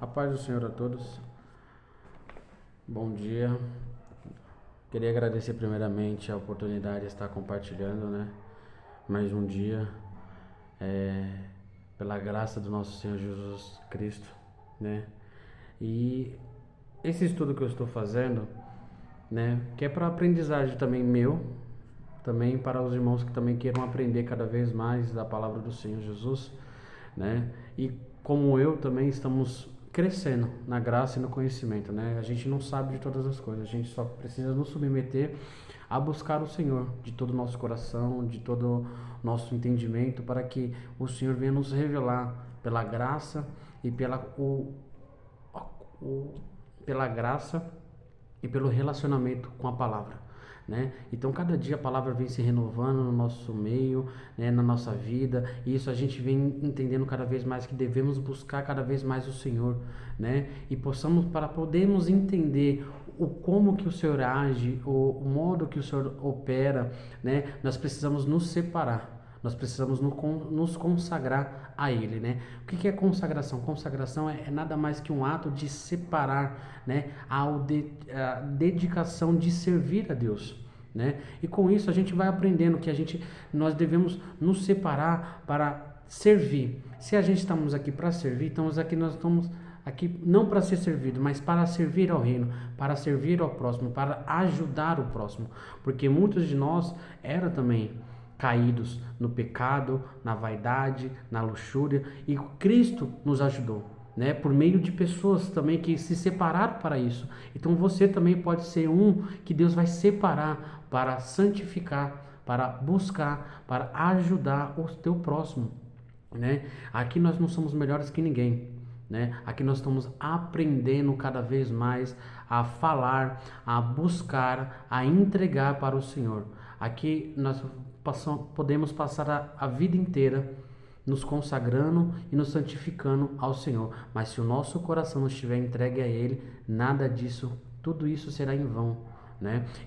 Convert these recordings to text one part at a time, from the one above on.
A paz do Senhor a todos. Bom dia. Queria agradecer primeiramente a oportunidade de estar compartilhando, mais um dia, pela graça do nosso Senhor Jesus Cristo, E esse estudo que eu estou fazendo, que é para aprendizagem também meu, também para os irmãos que também queiram aprender cada vez mais da palavra do Senhor Jesus, E como eu também estamos crescendo na graça e no conhecimento, A gente não sabe de todas as coisas, a gente só precisa nos submeter a buscar o Senhor de todo o nosso coração, de todo o nosso entendimento, para que o Senhor venha nos revelar pela graça e pela graça e pelo relacionamento com a palavra. Então cada dia a palavra vem se renovando no nosso meio, na nossa vida, e isso a gente vem entendendo cada vez mais que devemos buscar cada vez mais o Senhor, e para podermos entender o como que o Senhor age, o modo que o Senhor opera, nós precisamos nos separar. Nós precisamos nos consagrar a Ele, O que é consagração? Consagração é nada mais que um ato de separar, a dedicação de servir a Deus, E com isso a gente vai aprendendo que nós devemos nos separar para servir. Se a gente estamos aqui para servir, nós estamos aqui não para ser servido, mas para servir ao reino, para servir ao próximo, para ajudar o próximo, porque muitos de nós eram também caídos no pecado, na vaidade, na luxúria, e Cristo nos ajudou, por meio de pessoas também que se separaram para isso. Então você também pode ser um que Deus vai separar para santificar, para buscar, para ajudar o teu próximo, Aqui nós não somos melhores que ninguém, Aqui nós estamos aprendendo cada vez mais a falar, a buscar, a entregar para o Senhor. Aqui nós podemos passar a vida inteira nos consagrando e nos santificando ao Senhor, mas se o nosso coração não estiver entregue a Ele, nada disso, tudo isso será em vão,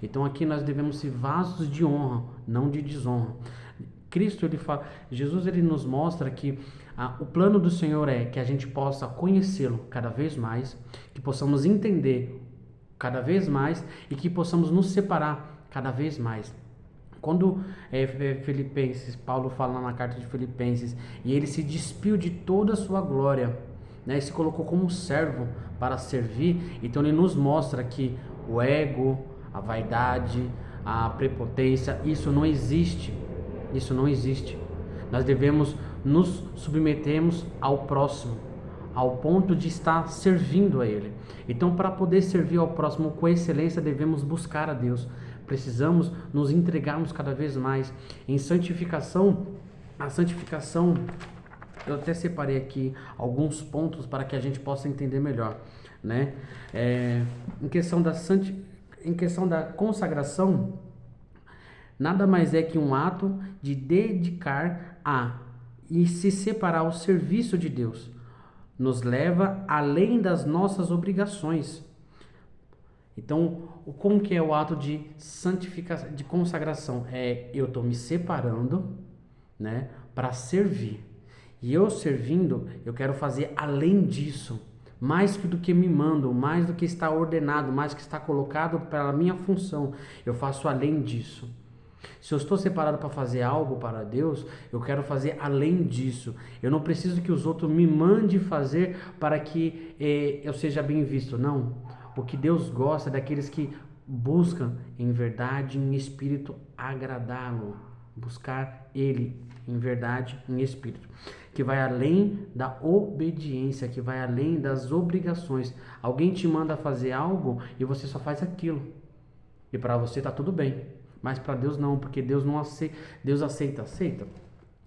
Então aqui nós devemos ser vasos de honra, não de desonra. Jesus ele nos mostra que o plano do Senhor é que a gente possa conhecê-lo cada vez mais, que possamos entender cada vez mais e que possamos nos separar cada vez mais. Quando Paulo fala na carta de Filipenses, e ele se despiu de toda a sua glória, e se colocou como servo para servir, então ele nos mostra que o ego, a vaidade, a prepotência, isso não existe. Isso não existe. Nós devemos nos submetermos ao próximo, ao ponto de estar servindo a Ele. Então, para poder servir ao próximo com excelência, devemos buscar a Deus. Precisamos nos entregarmos cada vez mais em santificação. A santificação, eu até separei aqui alguns pontos para que a gente possa entender melhor, Em questão da consagração, nada mais é que um ato de dedicar e se separar ao serviço de Deus. Nos leva além das nossas obrigações. Então, como que é o ato de santificação, de consagração? Eu estou me separando, para servir. E eu servindo, eu quero fazer além disso. Mais do que me mandam, mais do que está ordenado, mais do que está colocado pela minha função. Eu faço além disso. Se eu estou separado para fazer algo para Deus, eu quero fazer além disso. Eu não preciso que os outros me mandem fazer para que eu seja bem visto. Não. O que Deus gosta é daqueles que buscam em verdade, em espírito, agradá-lo. Buscar Ele em verdade, em espírito. Que vai além da obediência, que vai além das obrigações. Alguém te manda fazer algo e você só faz aquilo. E para você está tudo bem. Mas para Deus não, porque Deus não aceita. Deus aceita.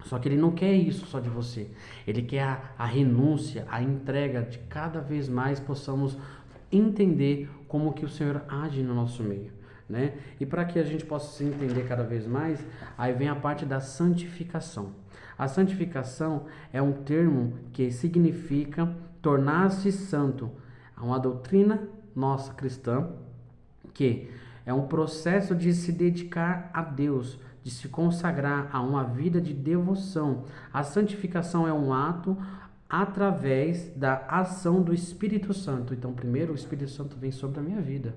Só que Ele não quer isso só de você. Ele quer a renúncia, a entrega, de cada vez mais possamos entender como que o Senhor age no nosso meio, E para que a gente possa se entender cada vez mais, aí vem a parte da santificação. A santificação é um termo que significa tornar-se santo. É uma doutrina nossa cristã que é um processo de se dedicar a Deus, de se consagrar a uma vida de devoção. A santificação é um ato através da ação do Espírito Santo. Então, primeiro o Espírito Santo vem sobre a minha vida.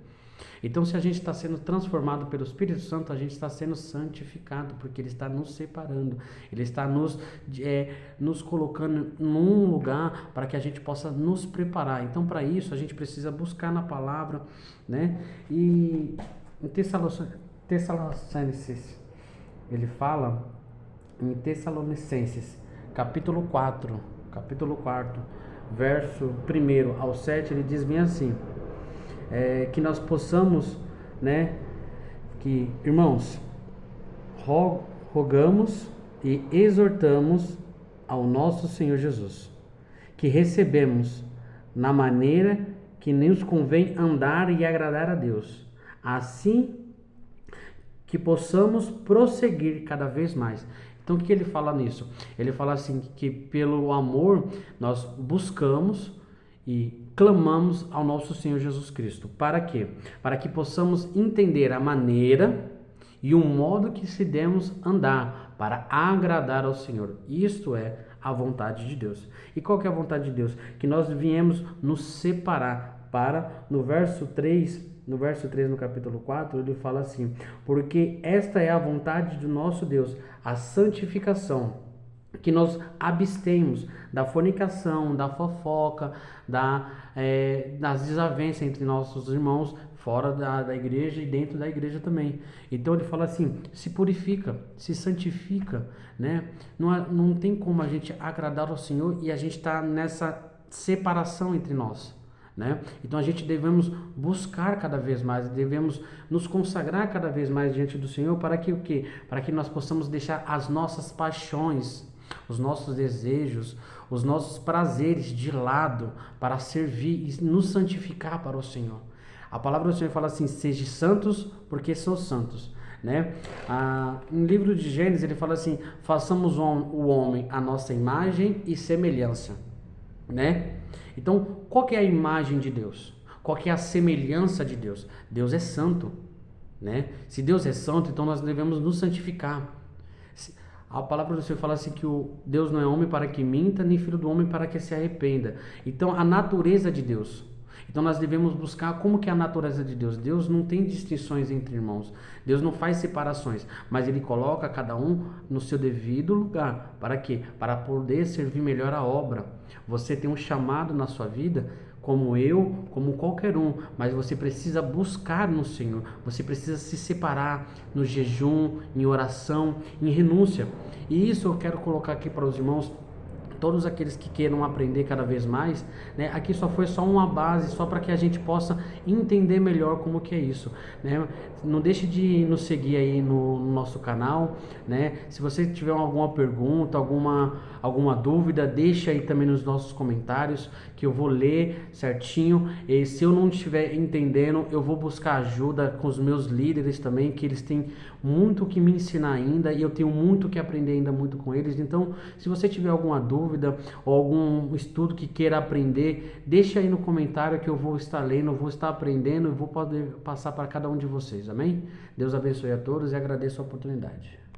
Então, se a gente está sendo transformado pelo Espírito Santo, a gente está sendo santificado, porque Ele está nos separando, Ele está nos colocando num lugar para que a gente possa nos preparar. Então, para isso, a gente precisa buscar na palavra, né? E em Tessalonicenses, ele fala, em Tessalonicenses, capítulo 4, verso 1 ao 7, ele diz bem assim, que nós possamos, né, que, irmãos, rogamos e exortamos ao nosso Senhor Jesus, que recebemos na maneira que nos convém andar e agradar a Deus, assim que possamos prosseguir cada vez mais. Então, o que ele fala nisso? Ele fala assim, que pelo amor nós buscamos e clamamos ao nosso Senhor Jesus Cristo. Para quê? Para que possamos entender a maneira e o modo que se devemos andar para agradar ao Senhor. Isto é a vontade de Deus. E qual que é a vontade de Deus? Que nós viemos nos separar para, no verso 3, no capítulo 4, ele fala assim, porque esta é a vontade do nosso Deus, a santificação, que nós abstemos da fornicação, da fofoca, das desavenças entre nossos irmãos, fora da igreja e dentro da igreja também. Então ele fala assim, se purifica, se santifica, né? Não tem como a gente agradar ao Senhor e a gente está nessa separação entre nós, né? Então a gente devemos buscar cada vez mais, devemos nos consagrar cada vez mais diante do Senhor, para que o quê? Para que nós possamos deixar as nossas paixões, os nossos desejos, os nossos prazeres de lado para servir e nos santificar para o Senhor. A palavra do Senhor fala assim, sejam santos porque sou santos, né? No livro de Gênesis ele fala assim, façamos o homem a nossa imagem e semelhança, né? Então, qual que é a imagem de Deus? Qual que é a semelhança de Deus? Deus é santo, né? Se Deus é santo, então nós devemos nos santificar. A palavra do Senhor fala assim que Deus não é homem para que minta, nem filho do homem para que se arrependa. Então, a natureza de Deus. Então, nós devemos buscar como que é a natureza de Deus. Deus não tem distinções entre irmãos. Deus não faz separações, mas Ele coloca cada um no seu devido lugar. Para quê? Para poder servir melhor a obra. Você tem um chamado na sua vida, como eu, como qualquer um, mas você precisa buscar no Senhor, você precisa se separar no jejum, em oração, em renúncia. E isso eu quero colocar aqui para os irmãos, todos aqueles que queiram aprender cada vez mais, né? Aqui só foi só uma base, só para que a gente possa entender melhor como que é isso, né? Não deixe de nos seguir aí no nosso canal, né? Se você tiver alguma pergunta, alguma dúvida, deixa aí também nos nossos comentários, que eu vou ler certinho. E se eu não estiver entendendo, eu vou buscar ajuda com os meus líderes também, que eles têm muito que me ensinar ainda, e eu tenho muito que aprender ainda muito com eles. Então, se você tiver alguma dúvida ou algum estudo que queira aprender, deixa aí no comentário que eu vou estar lendo, eu vou estar aprendendo e vou poder passar para cada um de vocês, amém? Deus abençoe a todos e agradeço a oportunidade.